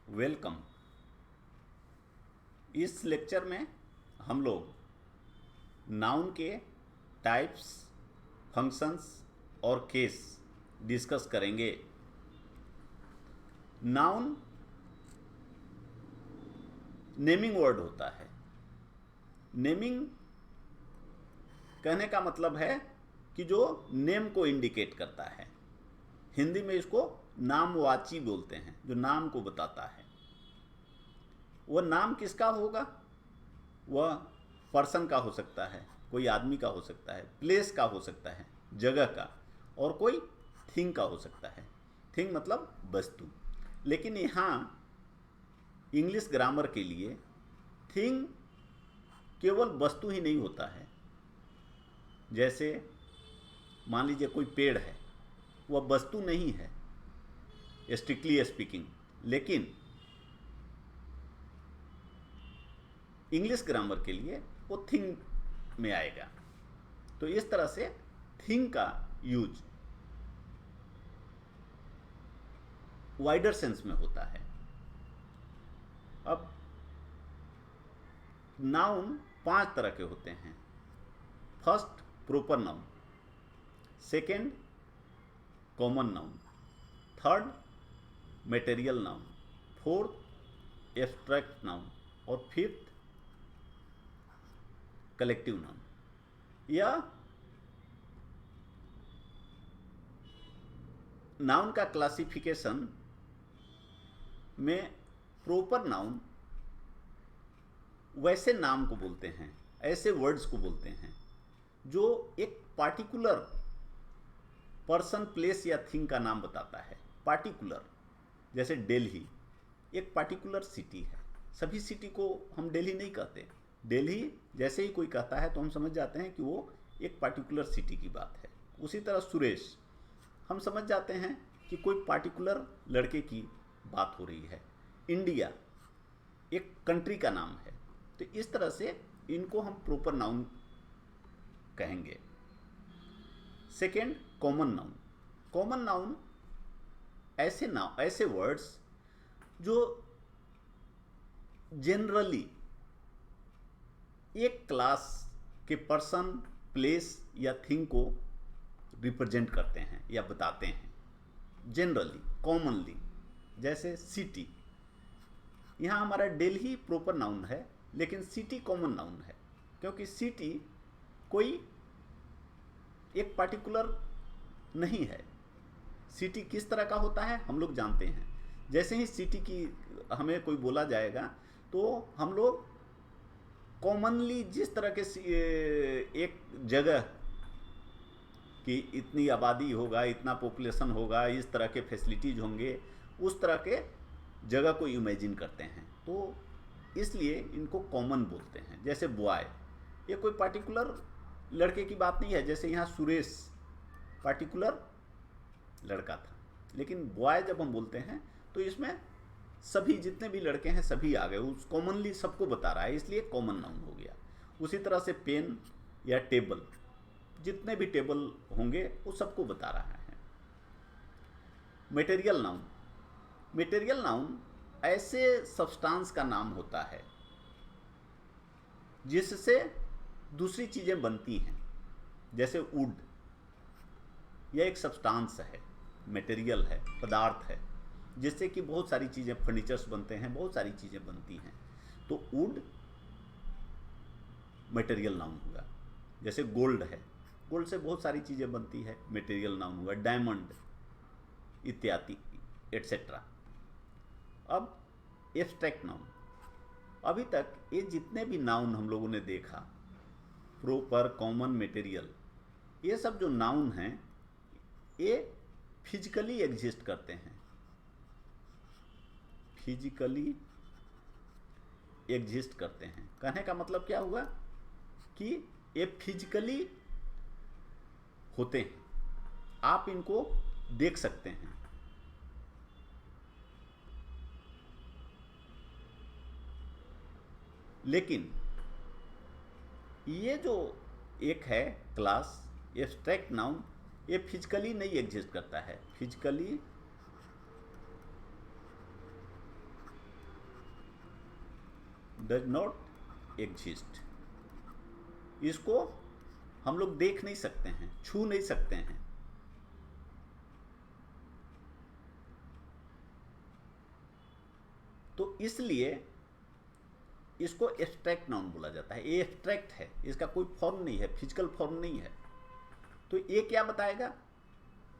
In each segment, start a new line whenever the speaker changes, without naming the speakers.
Welcome. इस lecture में हम लोग नाउन के टाइप्स, फंक्शंस और केस डिस्कस करेंगे। नाउन नेमिंग वर्ड होता है। नेमिंग कहने का मतलब है कि जो नेम को इंडिकेट करता है। हिंदी में इसको नामवाची बोलते हैं, जो नाम को बताता है। वह नाम किसका होगा? वह पर्सन का हो सकता है, कोई आदमी का हो सकता है, प्लेस का हो सकता है, जगह का, और कोई थिंग का हो सकता है। थिंग मतलब वस्तु। लेकिन यहाँ इंग्लिश ग्रामर के लिए थिंग केवल वस्तु ही नहीं होता है। जैसे मान लीजिए कोई पेड़ है, वह वस्तु नहीं है स्ट्रिक्टली स्पीकिंग, लेकिन इंग्लिश ग्रामर के लिए वो थिंग में आएगा। तो इस तरह से थिंग का यूज वाइडर सेंस में होता है। अब नाउन 5 तरह के होते हैं। First, proper noun. Second, common noun. Third, material noun. Fourth, abstract noun. और फिफ्थ, कलेक्टिव नाउन। यह नाउन का क्लासिफिकेशन में प्रॉपर नाउन वैसे नाम को बोलते हैं, ऐसे वर्ड्स को बोलते हैं जो एक पार्टिकुलर पर्सन, प्लेस या थिंग का नाम बताता है। पार्टिकुलर, जैसे दिल्ली एक पार्टिकुलर सिटी है। सभी सिटी को हम दिल्ली नहीं कहते। दिल्ली जैसे ही कोई कहता है तो हम समझ जाते हैं कि वो एक पार्टिकुलर सिटी की बात है। उसी तरह सुरेश, हम समझ जाते हैं कि कोई पार्टिकुलर लड़के की बात हो रही है। इंडिया एक कंट्री का नाम है। तो इस तरह से इनको हम प्रॉपर नाउन कहेंगे। Second, common noun. Common noun ऐसे वर्ड्स जो जनरली एक क्लास के पर्सन, प्लेस या थिंग को रिप्रेजेंट करते हैं या बताते हैं। जनरली, कॉमनली, जैसे सिटी। यहाँ हमारा दिल्ली प्रॉपर नाउन है, लेकिन सिटी कॉमन नाउन है, क्योंकि सिटी कोई एक पार्टिकुलर नहीं है। सिटी किस तरह का होता है हम लोग जानते हैं। जैसे ही सिटी की हमें कोई बोला जाएगा तो हम लोग कॉमनली जिस तरह के एक जगह कि इतनी आबादी होगा, इतना पॉपुलेशन होगा, इस तरह के फैसिलिटीज होंगे, उस तरह के जगह को इमेजिन करते हैं। तो इसलिए इनको कॉमन बोलते हैं। जैसे बॉय, ये कोई पार्टिकुलर लड़के की बात नहीं है। जैसे यहाँ सुरेश पार्टिकुलर लड़का था, लेकिन बॉय जब हम बोलते हैं तो इसमें सभी जितने भी लड़के हैं सभी आ गए, उस कॉमनली सबको बता रहा है, इसलिए कॉमन नाउन हो गया। उसी तरह से पेन या टेबल, जितने भी टेबल होंगे वो सबको बता रहा है। Material noun. मटेरियल नाउन ऐसे सब्सटेंस का नाम होता है जिससे दूसरी चीज़ें बनती हैं। जैसे वुड, यह एक सब्सटेंस है, मटेरियल है, पदार्थ है, जिससे कि बहुत सारी चीज़ें, फर्नीचर्स बनते हैं, बहुत सारी चीज़ें बनती हैं। तो वुड मटेरियल नाउन हुआ। जैसे गोल्ड है, गोल्ड से बहुत सारी चीज़ें बनती है, मटेरियल नाउन हुआ। डायमंड इत्यादि एट्सेट्रा। अब एब्स्ट्रैक्ट नाउन। अभी तक ये जितने भी नाउन हम लोगों ने देखा, प्रॉपर, कॉमन, मटेरियल, ये सब जो नाउन हैं ये फिजिकली एग्जिस्ट करते हैं। फिजिकली एग्जिस्ट करते हैं कहने का मतलब क्या हुआ कि ये फिजिकली होते हैं, आप इनको देख सकते हैं। लेकिन ये जो एक है क्लास एब्स्ट्रैक्ट नाउन, ये फिजिकली नहीं एग्जिस्ट करता है। Physically does not exist. इसको हम लोग देख नहीं सकते हैं, छू नहीं सकते हैं। तो इसलिए इसको एब्स्ट्रैक्ट नाउन बोला जाता है। ये एब्स्ट्रैक्ट है, इसका कोई फॉर्म नहीं है, फिजिकल फॉर्म नहीं है। तो ये क्या बताएगा?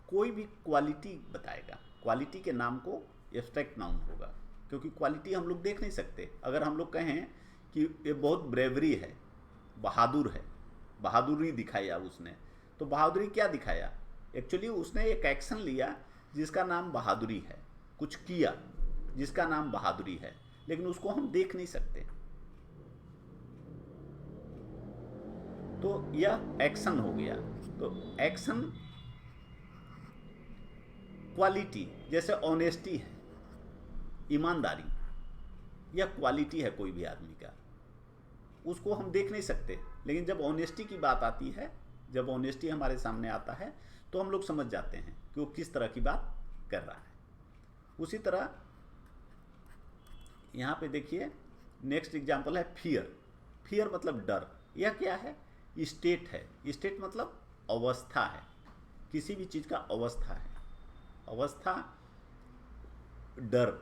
कोई भी क्वालिटी बताएगा। क्वालिटी के नाम को एब्स्ट्रैक्ट नाउन होगा, क्योंकि क्वालिटी हम लोग देख नहीं सकते। अगर हम लोग कहें कि ये बहुत ब्रेवरी है, बहादुर है, बहादुरी दिखाया उसने, तो बहादुरी क्या दिखाया? एक्चुअली उसने एक एक्शन लिया जिसका नाम बहादुरी है, कुछ किया जिसका नाम बहादुरी है, लेकिन उसको हम देख नहीं सकते। तो यह एक्शन हो गया। तो एक्शन क्वालिटी, जैसे ऑनेस्टी है, ईमानदारी, यह क्वालिटी है कोई भी आदमी का, उसको हम देख नहीं सकते। लेकिन जब ऑनेस्टी की बात आती है, जब ऑनेस्टी हमारे सामने आता है, तो हम लोग समझ जाते हैं कि वो किस तरह की बात कर रहा है। उसी तरह यहाँ पे देखिए, नेक्स्ट एग्जाम्पल है फियर। फियर मतलब डर। यह क्या है? स्टेट है। स्टेट मतलब अवस्था है, किसी भी चीज़ का अवस्था है। अवस्था डर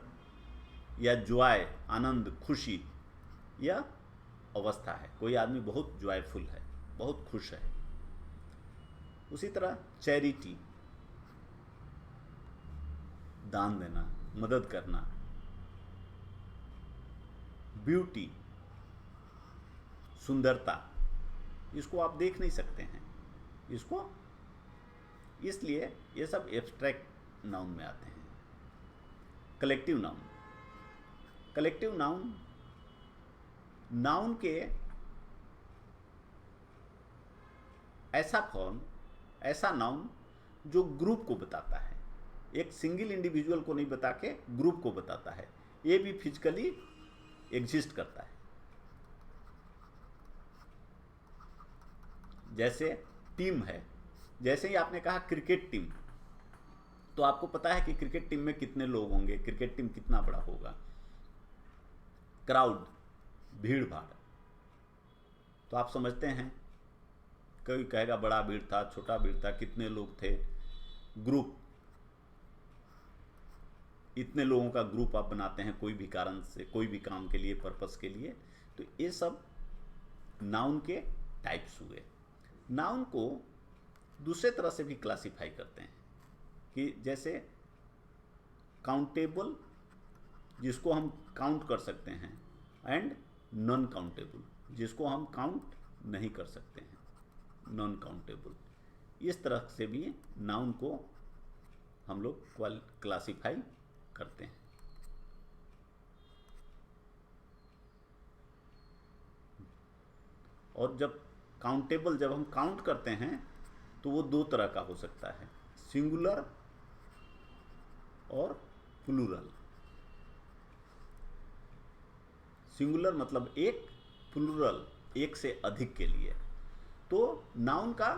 या जॉय, आनंद, खुशी, यह अवस्था है। कोई आदमी बहुत जॉयफुल है, बहुत खुश है। उसी तरह चैरिटी, दान देना, मदद करना। ब्यूटी, सुंदरता, इसको आप देख नहीं सकते हैं, इसको, इसलिए ये सब एब्स्ट्रैक्ट नाउन में आते हैं। Collective noun. Collective noun, noun के ऐसा फॉर्म, ऐसा नाउन जो ग्रुप को बताता है, एक सिंगल इंडिविजुअल को नहीं बता के ग्रुप को बताता है। ये भी फिजिकली एग्जिस्ट करता है। जैसे टीम है, जैसे ही आपने कहा क्रिकेट टीम, तो आपको पता है कि क्रिकेट टीम में कितने लोग होंगे, क्रिकेट टीम कितना बड़ा होगा। क्राउड, भीड़ भाड़, तो आप समझते हैं, कोई कहेगा बड़ा भीड़ था, छोटा भीड़ था, कितने लोग थे। ग्रुप, इतने लोगों का ग्रुप आप बनाते हैं कोई भी कारण से, कोई भी काम के लिए, पर्पस के लिए। तो ये सब नाउन के टाइप्स हुए। नाउन को दूसरे तरह से भी क्लासिफाई करते हैं, कि जैसे काउंटेबल, जिसको हम काउंट कर सकते हैं, एंड नॉन काउंटेबल, जिसको हम काउंट नहीं कर सकते हैं, नॉन काउंटेबल। इस तरह से भी नाउन को हम लोग क्लासिफाई करते हैं। और जब काउंटेबल, जब हम काउंट करते हैं, तो वो दो तरह का हो सकता है, सिंगुलर और प्लूरल। सिंगुलर मतलब एक, प्लूरल एक से अधिक के लिए। तो नाउन का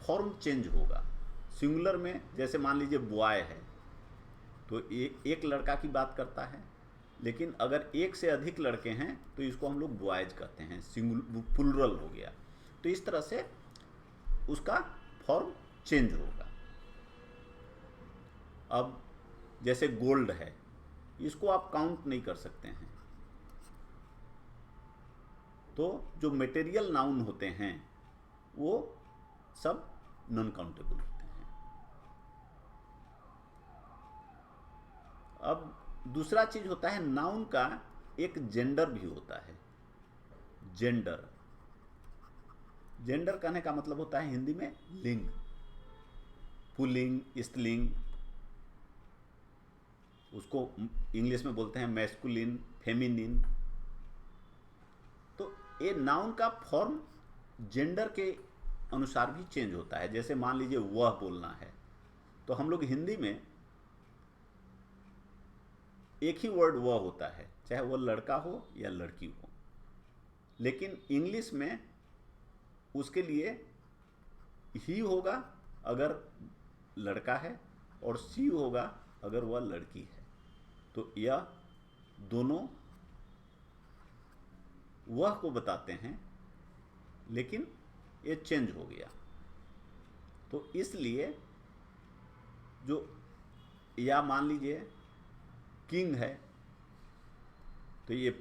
फॉर्म चेंज होगा। सिंगुलर में जैसे मान लीजिए बॉय है, तो एक लड़का की बात करता है, लेकिन अगर एक से अधिक लड़के हैं तो इसको हम लोग बॉयज कहते हैं, प्लूरल हो गया। तो इस तरह से उसका फॉर्म चेंज होगा। अब जैसे गोल्ड है, इसको आप काउंट नहीं कर सकते हैं, तो जो मटेरियल नाउन होते हैं वो सब नॉन काउंटेबल होते हैं। अब दूसरा चीज होता है, नाउन का एक जेंडर भी होता है। जेंडर, जेंडर कहने का मतलब होता है हिंदी में लिंग, पुल्लिंग, स्त्रीलिंग, उसको इंग्लिश में बोलते हैं मैस्कुलिन, फेमिनिन। तो ये नाउन का फॉर्म जेंडर के अनुसार भी चेंज होता है। जैसे मान लीजिए वह बोलना है, तो हम लोग हिंदी में एक ही वर्ड वह होता है, चाहे वह लड़का हो या लड़की हो, लेकिन इंग्लिश में उसके लिए ही होगा अगर लड़का है, और सी होगा अगर वह लड़की है। तो यह दोनों वह को बताते हैं, लेकिन ये चेंज हो गया। तो इसलिए जो, या मान लीजिए किंग है तो ये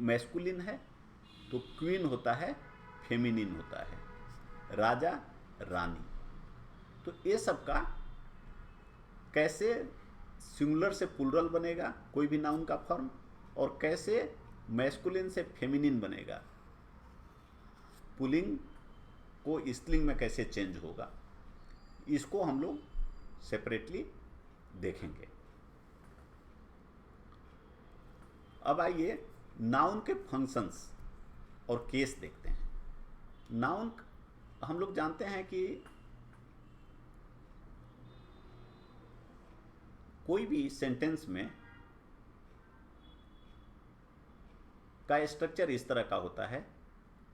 मैस्कुलिन है, तो क्वीन होता है फेमिनिन होता है, राजा रानी। तो ये सब का कैसे सिंगुलर से प्लूरल बनेगा कोई भी नाउन का फॉर्म, और कैसे मैस्कुलिन से फेमिनिन बनेगा, पुलिंग को स्त्रीलिंग में कैसे चेंज होगा, इसको हम लोग सेपरेटली देखेंगे। अब आइए नाउन के फंक्शंस और केस देखते हैं। नाउन हम लोग जानते हैं कि कोई भी सेंटेंस में का स्ट्रक्चर इस तरह का होता है,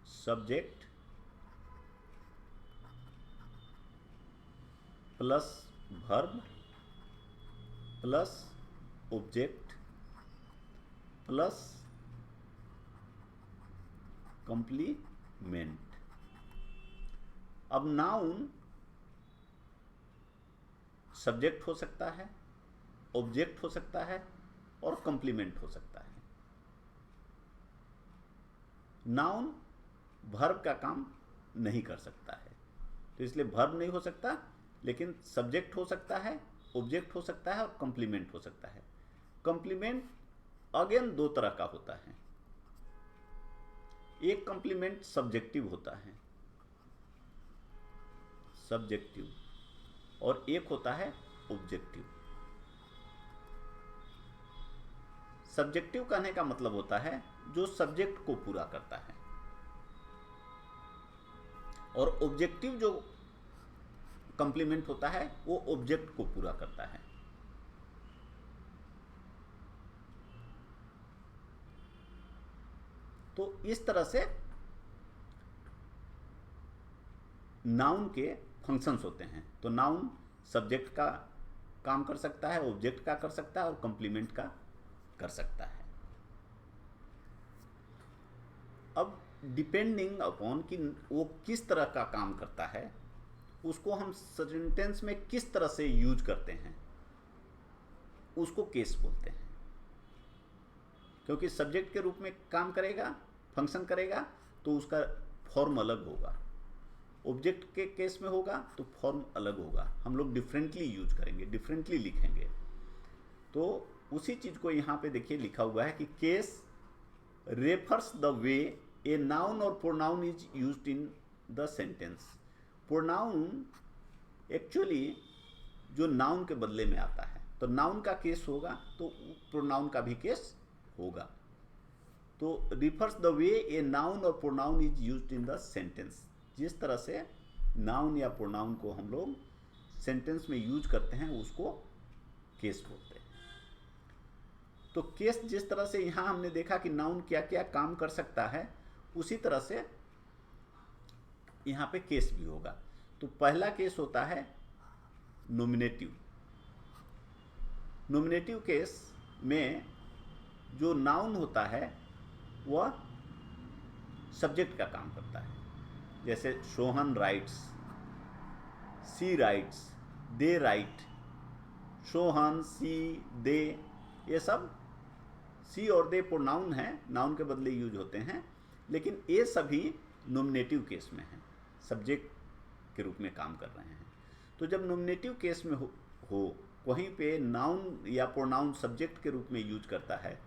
subject plus verb plus object plus complement. अब नाउन सब्जेक्ट हो सकता है, ऑब्जेक्ट हो सकता है और कंप्लीमेंट हो सकता है। नाउन वर्ब का काम नहीं कर सकता है, तो इसलिए वर्ब नहीं हो सकता, लेकिन सब्जेक्ट हो सकता है, ऑब्जेक्ट हो सकता है और कंप्लीमेंट हो सकता है। कंप्लीमेंट अगेन दो तरह का होता है, एक कंप्लीमेंट सब्जेक्टिव होता है, सब्जेक्टिव, और एक होता है ऑब्जेक्टिव। सब्जेक्टिव कहने का मतलब होता है जो सब्जेक्ट को पूरा करता है, और ऑब्जेक्टिव जो कंप्लीमेंट होता है वो ऑब्जेक्ट को पूरा करता है। तो इस तरह से नाउन के फंक्शंस होते हैं। तो नाउन सब्जेक्ट का काम कर सकता है, ऑब्जेक्ट का कर सकता है और कंप्लीमेंट का कर सकता है। अब डिपेंडिंग अपॉन कि वो किस तरह का काम करता है, उसको हम सेंटेंस में किस तरह से यूज करते हैं, उसको केस बोलते हैं। क्योंकि सब्जेक्ट के रूप में काम करेगा, फंक्शन करेगा, तो उसका फॉर्म अलग होगा। ऑब्जेक्ट के केस में होगा तो फॉर्म अलग होगा। हम लोग डिफरेंटली यूज करेंगे, डिफरेंटली लिखेंगे। तो उसी चीज को यहाँ पे देखिए लिखा हुआ है कि case refers the way a noun or pronoun is used in the sentence. Pronoun actually जो नाउन के बदले में आता है, तो नाउन का केस होगा तो प्रोनाउन का भी केस होगा। तो refers the way a noun or pronoun is used in the sentence. जिस तरह से नाउन या प्रोनाउन को हम लोग सेंटेंस में यूज करते हैं उसको केस बोलते हैं। तो केस जिस तरह से यहाँ हमने देखा कि नाउन क्या क्या काम कर सकता है, उसी तरह से यहाँ पे केस भी होगा। तो पहला केस होता है नॉमिनेटिव। नॉमिनेटिव केस में जो नाउन होता है वह सब्जेक्ट का काम करता है। जैसे सोहन राइट्स, सी राइट्स, दे राइट। सोहन, सी, दे, ये सब सी और दे प्रोनाउन हैं, नाउन के बदले यूज होते हैं, लेकिन ये सभी नॉमिनेटिव केस में हैं, सब्जेक्ट के रूप में काम कर रहे हैं। तो जब नॉमिनेटिव केस में हो वहीं पे नाउन या प्रोनाउन सब्जेक्ट के रूप में यूज करता है,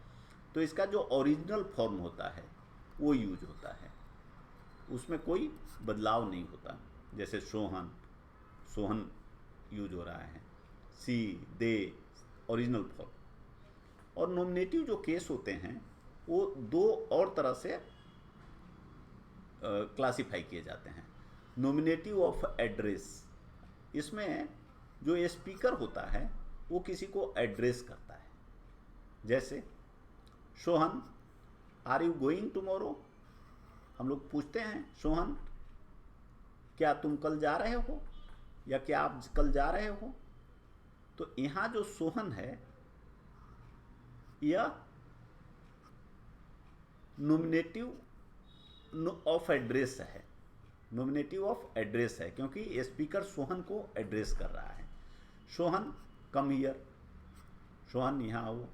तो इसका जो ओरिजिनल फॉर्म होता है वो यूज होता है, उसमें कोई बदलाव नहीं होता। जैसे सोहन, सोहन यूज हो रहा है, सी, दे, ओरिजिनल फॉर्म। और नॉमिनेटिव जो केस होते हैं वो दो और तरह से क्लासिफाई किए जाते हैं। नॉमिनेटिव ऑफ एड्रेस, इसमें जो स्पीकर होता है वो किसी को एड्रेस करता है। जैसे Sohan, are you going tomorrow? हम लोग पूछते हैं सोहन, क्या तुम कल जा रहे हो, या क्या आप कल जा रहे हो? तो यहाँ जो सोहन है या नॉमिनेटिव ऑफ एड्रेस है, नॉमिनेटिव ऑफ एड्रेस है, क्योंकि स्पीकर सोहन को एड्रेस कर रहा है। सोहन कम हियर, सोहन यहाँ आओ।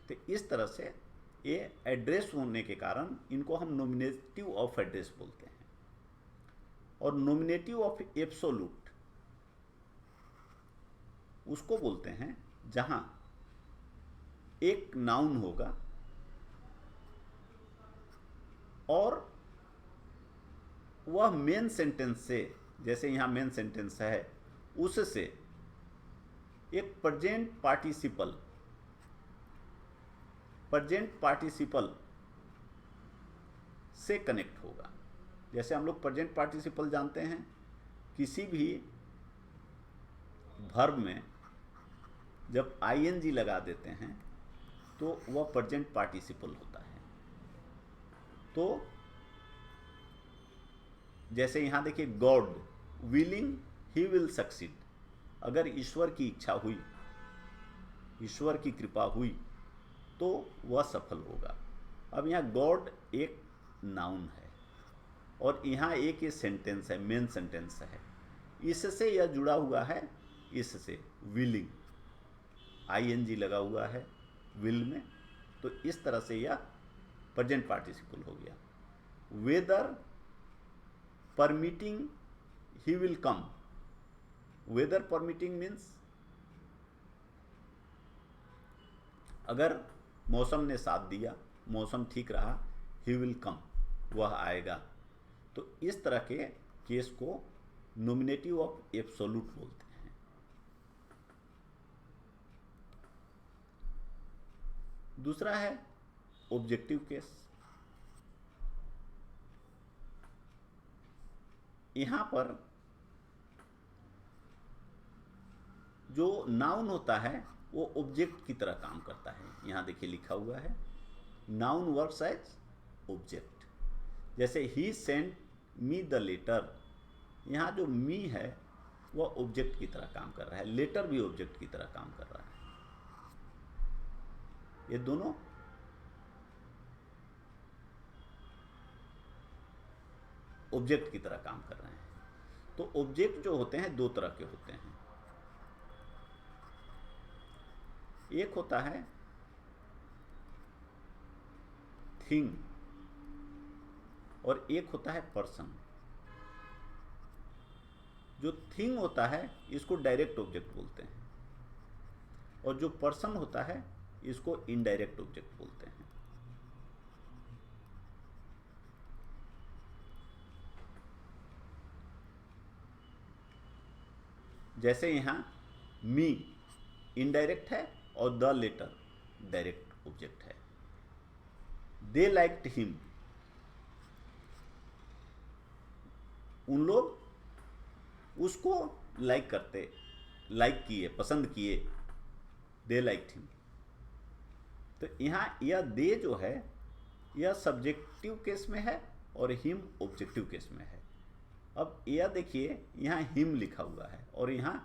तो इस तरह से ये एड्रेस होने के कारण इनको हम नॉमिनेटिव ऑफ एड्रेस बोलते हैं। और नॉमिनेटिव ऑफ एब्सोल्यूट उसको बोलते हैं जहां एक नाउन होगा और वह मेन सेंटेंस से, जैसे यहां मेन सेंटेंस है, उससे एक प्रेजेंट पार्टिसिपल से कनेक्ट होगा। जैसे हम लोग प्रेजेंट पार्टिसिपल जानते हैं, किसी भी वर्ब में जब आईएनजी लगा देते हैं तो वह प्रेजेंट पार्टिसिपल होता है। तो जैसे यहां देखिए, God willing he will succeed, अगर ईश्वर की इच्छा हुई, ईश्वर की कृपा हुई तो वह सफल होगा। अब यहाँ गॉड एक नाउन है और यहाँ एक ये सेंटेंस है, मेन सेंटेंस है, इससे यह जुड़ा हुआ है, इससे विलिंग, आईएनजी लगा हुआ है विल में, तो इस तरह से यह प्रेजेंट पार्टिसिपल हो गया। Weather permitting he will come, weather permitting means अगर मौसम ने साथ दिया, मौसम ठीक रहा, ही विल कम, वह आएगा। तो इस तरह के केस को नॉमिनेटिव ऑफ एब्सोल्यूट बोलते हैं। दूसरा है ऑब्जेक्टिव केस। यहां पर जो नाउन होता है वो ऑब्जेक्ट की तरह काम करता है। यहां देखिए लिखा हुआ है, नाउन वर्क्स एज ऑब्जेक्ट। जैसे he sent me the letter, यहां जो मी है वह ऑब्जेक्ट की तरह काम कर रहा है, लेटर भी ऑब्जेक्ट की तरह काम कर रहा है। ये दोनों ऑब्जेक्ट की तरह काम कर रहे हैं। तो ऑब्जेक्ट जो होते हैं दो तरह के होते हैं, एक होता है थिंग और एक होता है पर्सन। जो थिंग होता है इसको डायरेक्ट ऑब्जेक्ट बोलते हैं और जो पर्सन होता है इसको इनडायरेक्ट ऑब्जेक्ट बोलते हैं। जैसे यहां मी इनडायरेक्ट है और द लेटर डायरेक्ट ऑब्जेक्ट है। दे लाइक्ड हिम, उन लोग उसको लाइक करते, लाइक किए, पसंद किए, दे लाइक्ड हिम। तो यहां यह दे जो है यह सब्जेक्टिव केस में है और हिम ऑब्जेक्टिव केस में है। अब यह देखिए यहां हिम लिखा हुआ है और यहां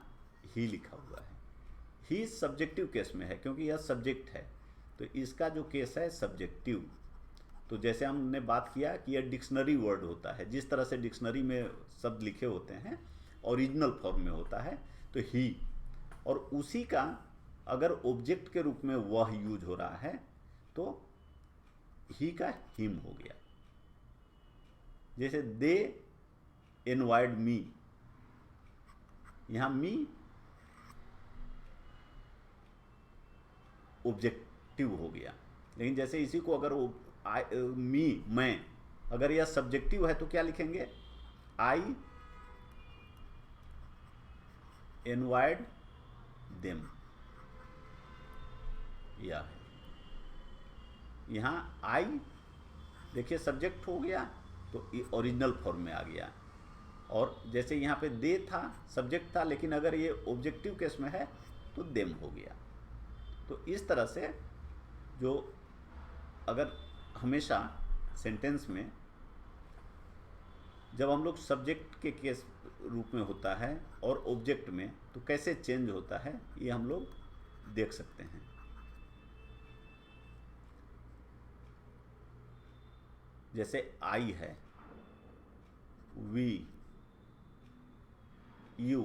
ही लिखा हुआ है। ही सब्जेक्टिव केस में है क्योंकि यह सब्जेक्ट है, तो इसका जो केस है सब्जेक्टिव। तो जैसे हमने बात किया कि यह डिक्शनरी वर्ड होता है, जिस तरह से डिक्शनरी में शब्द लिखे होते हैं ओरिजिनल फॉर्म में होता है, तो ही, और उसी का अगर ऑब्जेक्ट के रूप में वह यूज हो रहा है तो ही का हिम हो गया। जैसे दे इनवाइट मी, यहां मी ऑब्जेक्टिव हो गया। लेकिन जैसे इसी को अगर मी, मैं, अगर यह सब्जेक्टिव है तो क्या लिखेंगे, आई इनवाइट देम, यह है। यहां आई देखिए सब्जेक्ट हो गया तो ओरिजिनल फॉर्म में आ गया। और जैसे यहाँ पे दे था सब्जेक्ट था, लेकिन अगर ये ऑब्जेक्टिव केस में है तो देम हो गया। तो इस तरह से जो अगर हमेशा सेंटेंस में जब हम लोग सब्जेक्ट के केस रूप में होता है और ऑब्जेक्ट में तो कैसे चेंज होता है ये हम लोग देख सकते हैं। जैसे आई है, वी, यू,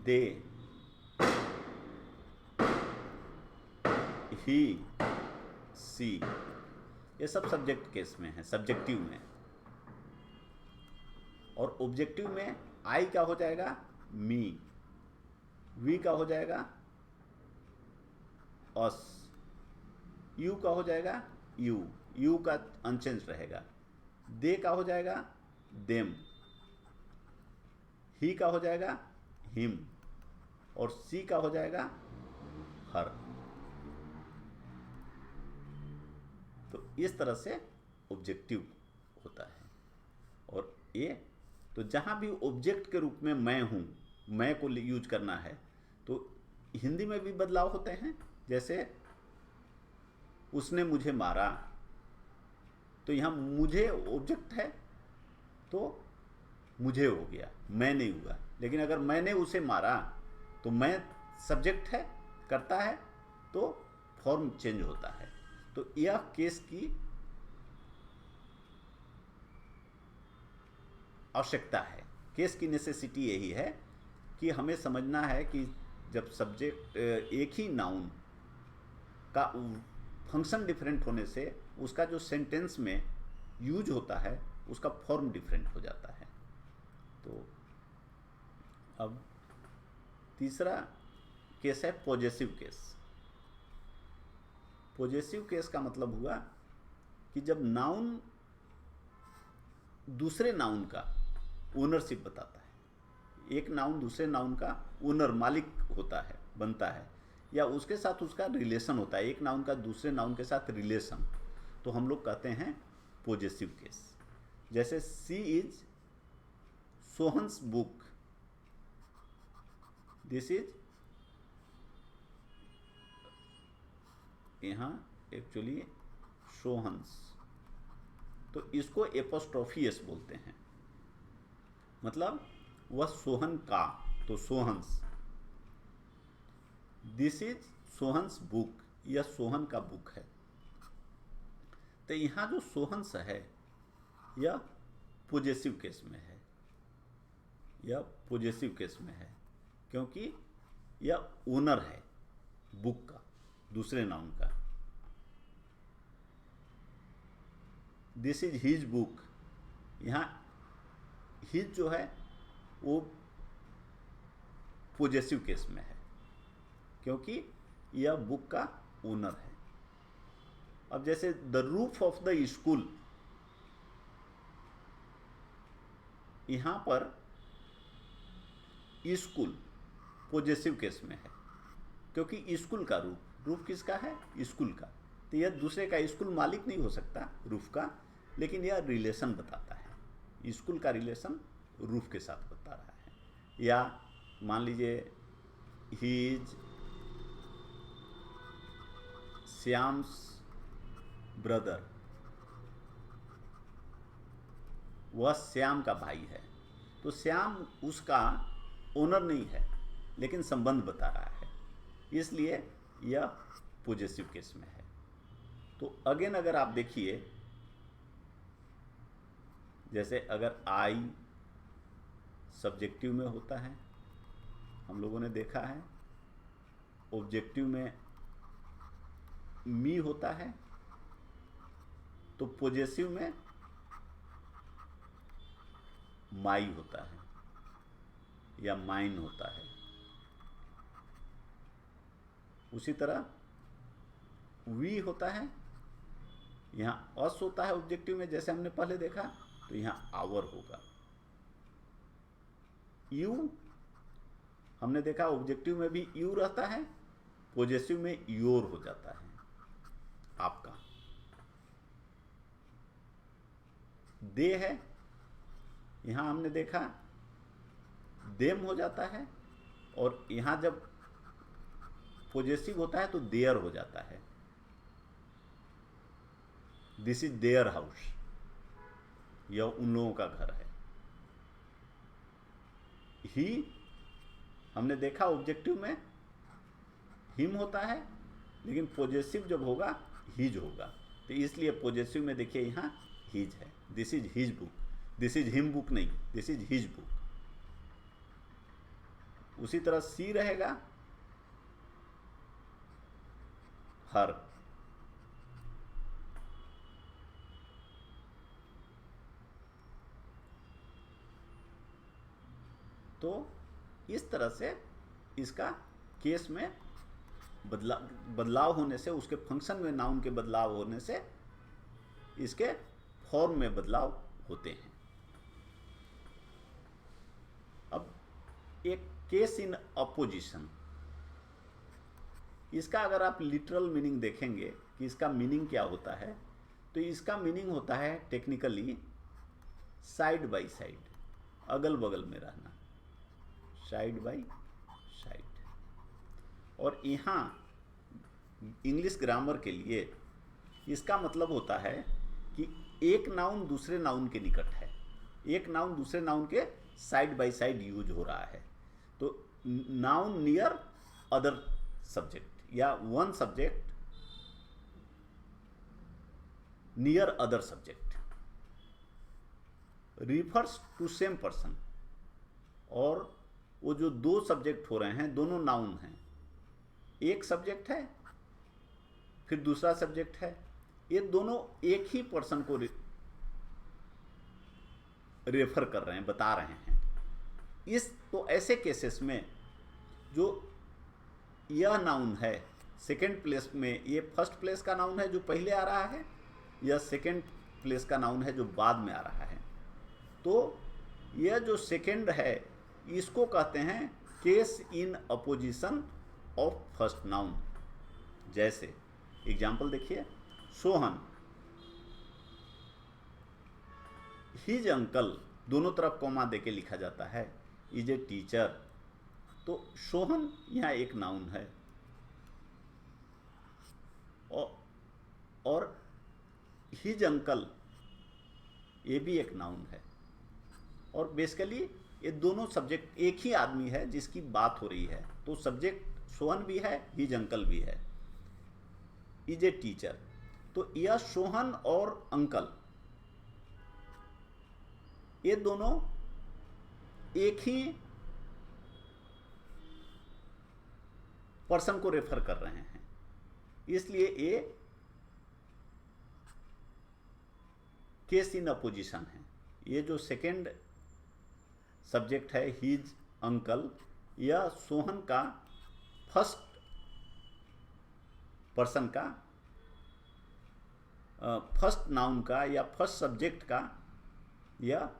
दे, ही, सी, ये सब सब्जेक्ट केस में है, सब्जेक्टिव में। और ऑब्जेक्टिव में आई का हो जाएगा मी, वी का हो जाएगा अस, यू का हो जाएगा यू, यू का अनचेंज रहेगा, दे का हो जाएगा देम, ही का हो जाएगा हिम, और सी का हो जाएगा हर। तो इस तरह से ऑब्जेक्टिव होता है। और ये तो जहाँ भी ऑब्जेक्ट के रूप में मैं हूँ, मैं को यूज करना है, तो हिंदी में भी बदलाव होते हैं। जैसे उसने मुझे मारा, तो यहाँ मुझे ऑब्जेक्ट है तो मुझे हो गया, मैं नहीं हुआ। लेकिन अगर मैंने उसे मारा तो मैं सब्जेक्ट है, करता है, तो फॉर्म चेंज होता है। तो यह केस की आवश्यकता है, केस की नेसेसिटी यही है कि हमें समझना है कि जब सब्जेक्ट एक ही नाउन का फंक्शन डिफरेंट होने से उसका जो सेंटेंस में यूज होता है उसका फॉर्म डिफरेंट हो जाता है। तो अब तीसरा केस है पॉजेसिव केस। पॉजेसिव केस का मतलब हुआ कि जब नाउन दूसरे नाउन का ओनरशिप बताता है, एक नाउन दूसरे नाउन का ओनर, मालिक होता है, बनता है, या उसके साथ उसका रिलेशन होता है, एक नाउन का दूसरे नाउन के साथ रिलेशन, तो हम लोग कहते हैं पॉजेसिव केस। जैसे सी is Sohan's book, this is, यहाँ एक्चुअली सोहन्स, तो इसको एपोस्ट्रोफी एस बोलते हैं, मतलब वह सोहन का, तो Sohan's. This is Sohan's book, यह सोहन का बुक है। तो यहाँ जो सोहन्स है यह पॉजेसिव केस में है, यह पॉजेसिव केस में है, क्योंकि यह ओनर है बुक का, दूसरे नाउन का। दिस इज हिज बुक, यहाँ हिज जो है वो पॉजेसिव केस में है, क्योंकि यह बुक का ओनर है। अब जैसे the roof of the school, यहां पर स्कूल पॉजेसिव केस में है, क्योंकि स्कूल का रूफ, रूफ किसका है? स्कूल का। तो यह दूसरे का, स्कूल मालिक नहीं हो सकता रूफ का, लेकिन यह रिलेशन बताता है, स्कूल का रिलेशन रूफ के साथ बता रहा है। या मान लीजिए हीज श्याम्स ब्रदर, वह श्याम का भाई है, तो श्याम उसका ओनर नहीं है, लेकिन संबंध बता रहा है, इसलिए यह पॉजेसिव केस में है। तो अगेन अगर आप देखिए, जैसे अगर आई सब्जेक्टिव में होता है, हम लोगों ने देखा है, ऑब्जेक्टिव में मी होता है, तो पॉजेसिव में माई होता है या माइन होता है। उसी तरह वी होता है, यहाँ अस होता है ऑब्जेक्टिव में, जैसे हमने पहले देखा, तो यहाँ आवर होगा। यू हमने देखा ऑब्जेक्टिव में भी यू रहता है, पॉजेसिव में योर हो जाता है, आपका। दे है, यहां हमने देखा देम हो जाता है, और यहां जब पॉजेसिव होता है तो देयर हो जाता है, दिस इज देयर हाउस, यह उन लोगों का घर है। ही हमने देखा ऑब्जेक्टिव में हिम होता है, लेकिन पॉजेसिव जब होगा हिज होगा। तो इसलिए पॉजेसिव में देखिए यहाँ हिज है, this is his book, this is him book नहीं, दिस इज हिज बुक। उसी तरह सी रहेगा हर। तो इस तरह से इसका केस में बदलाव होने से, उसके फंक्शन में नाउन के बदलाव होने से इसके फॉर्म में बदलाव होते हैं। अब एक केस इन अपोजिशन, इसका अगर आप लिटरल मीनिंग देखेंगे कि इसका मीनिंग क्या होता है, तो इसका मीनिंग होता है टेक्निकली साइड बाय साइड, अगल बगल में रहना, साइड बाय साइड। और यहाँ इंग्लिश ग्रामर के लिए इसका मतलब होता है कि एक नाउन दूसरे नाउन के निकट है, एक नाउन दूसरे नाउन के साइड बाय साइड यूज हो रहा है। तो नाउन नियर अदर सब्जेक्ट या one subject near other subject refers to same person. और वो जो दो सब्जेक्ट हो रहे हैं, दोनों नाउन हैं, एक सब्जेक्ट है फिर दूसरा सब्जेक्ट है, ये दोनों एक ही पर्सन को रेफर कर रहे हैं, बता रहे हैं। इस तो ऐसे केसेस में जो यह नाउन है सेकेंड प्लेस में, ये फर्स्ट प्लेस का नाउन है जो पहले आ रहा है, यह सेकेंड प्लेस का नाउन है जो बाद में आ रहा है। तो यह जो सेकेंड है इसको कहते हैं case in opposition of first noun. जैसे एग्जाम्पल देखिए, सोहन, हिज अंकल, दोनों तरफ कॉमा देके लिखा जाता है, इज ए टीचर। तो सोहन यहाँ एक नाउन है और हिज अंकल ये भी एक नाउन है। और बेसिकली ये दोनों सब्जेक्ट एक ही आदमी है जिसकी बात हो रही है। तो सब्जेक्ट सोहन भी है, हिज अंकल भी है, इज ए टीचर। तो यह सोहन और अंकल ये दोनों एक ही पर्सन को रेफर कर रहे हैं, इसलिए ये केस इन अपोजिशन है। ये जो सेकेंड सब्जेक्ट है हिज अंकल, यह सोहन का फर्स्ट पर्सन का, फर्स्ट नाउन का या फर्स्ट सब्जेक्ट का यह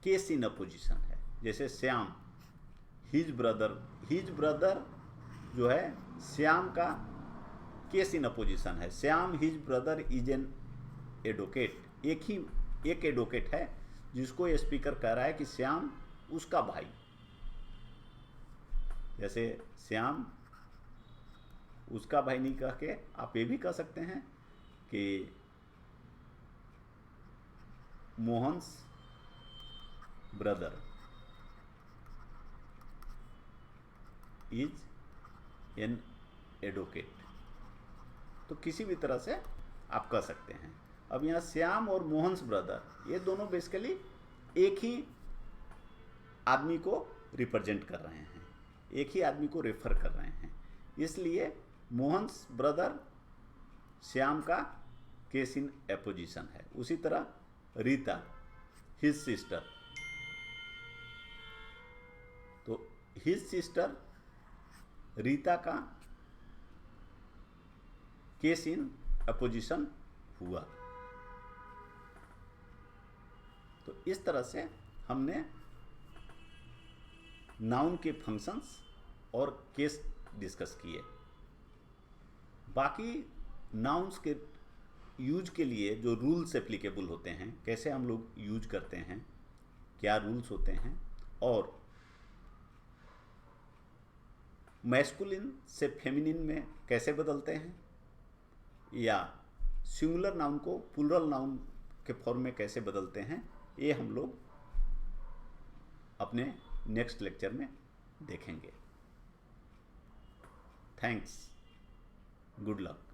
केस इन अपोजिशन है। जैसे श्याम, हिज ब्रदर जो है श्याम का केस इन अपोजिशन है। Shyam his brother is an advocate, एक एडवोकेट है जिसको ये स्पीकर कह रहा है कि श्याम उसका भाई। जैसे श्याम उसका भाई नहीं कह के आप ये भी कह सकते हैं कि Mohan's brother is an advocate. तो किसी भी तरह से आप कह सकते हैं। अब यहाँ श्याम और मोहन्स ब्रदर ये दोनों बेसिकली एक ही आदमी को रिप्रेजेंट कर रहे हैं, एक ही आदमी को रेफर कर रहे हैं, इसलिए मोहन्स ब्रदर श्याम का केस इन एपोजिशन है। उसी तरह रीता, हिज सिस्टर, तो हिज सिस्टर रीता का केस इन अपोजिशन हुआ। तो इस तरह से हमने नाउन के फंक्शंस और केस डिस्कस किए। बाकी नाउन्स के यूज के लिए जो रूल्स एप्लीकेबल होते हैं, कैसे हम लोग यूज करते हैं, क्या रूल्स होते हैं, और मैस्कुलिन से फेमिनिन में कैसे बदलते हैं, या सिंगुलर नाउन को प्लूरल नाउन के फॉर्म में कैसे बदलते हैं, ये हम लोग अपने नेक्स्ट लेक्चर में देखेंगे। Thanks, good luck.